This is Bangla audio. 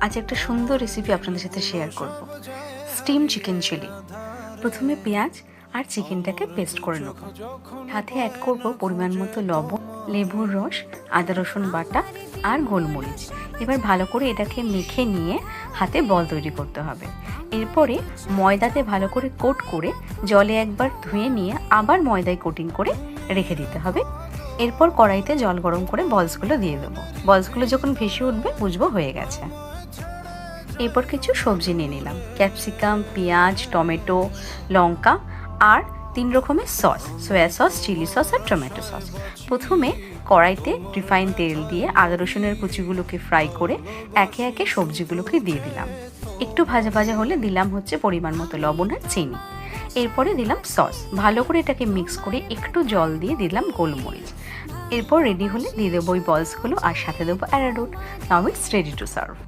আজ একটা সুন্দর রেসিপি আপনাদের সাথে শেয়ার করব, স্টিম চিকেন চিলি। প্রথমে পেঁয়াজ আর চিকেনটাকে পেস্ট করে নেব। সাথে অ্যাড করব পরিমাণ মতো লবণ, লেবুর রস, আদা রসুন বাটা আর গোলমরিচ। এবার ভালো করে এটাকে মেখে নিয়ে হাতে বল তৈরি করতে হবে। এরপরে ময়দাতে ভালো করে কোট করে জলে একবার ধুয়ে নিয়ে আবার ময়দায় কোটিং করে রেখে দিতে হবে। এরপর কড়াইতে জল গরম করে বলসগুলো দিয়ে দেবো। বলসগুলো যখন ভেসে উঠবে বুঝবো হয়ে গেছে। এরপর কিছু সবজি নিয়ে নিলাম, ক্যাপসিকাম, পেঁয়াজ, টমেটো, লঙ্কা আর 3 রকমের sauce, soya sauce, chilli sauce আর টমেটো সস। প্রথমে কড়াইতে রিফাইন তেল দিয়ে আদা রসুনের কুচিগুলোকে ফ্রাই করে একে একে সবজিগুলোকে দিয়ে দিলাম। একটু ভাজা ভাজা হলে দিলাম পরিমাণ মতো লবণ আর চিনি। এরপরে দিলাম সস। ভালো করে এটাকে মিক্স করে একটু জল দিয়ে দিলাম গোলমরিচ। এরপর রেডি হলে দিয়ে দেবো ওই বলসগুলো আর সাথে দেবো arrowroot. Now it's ready to serve.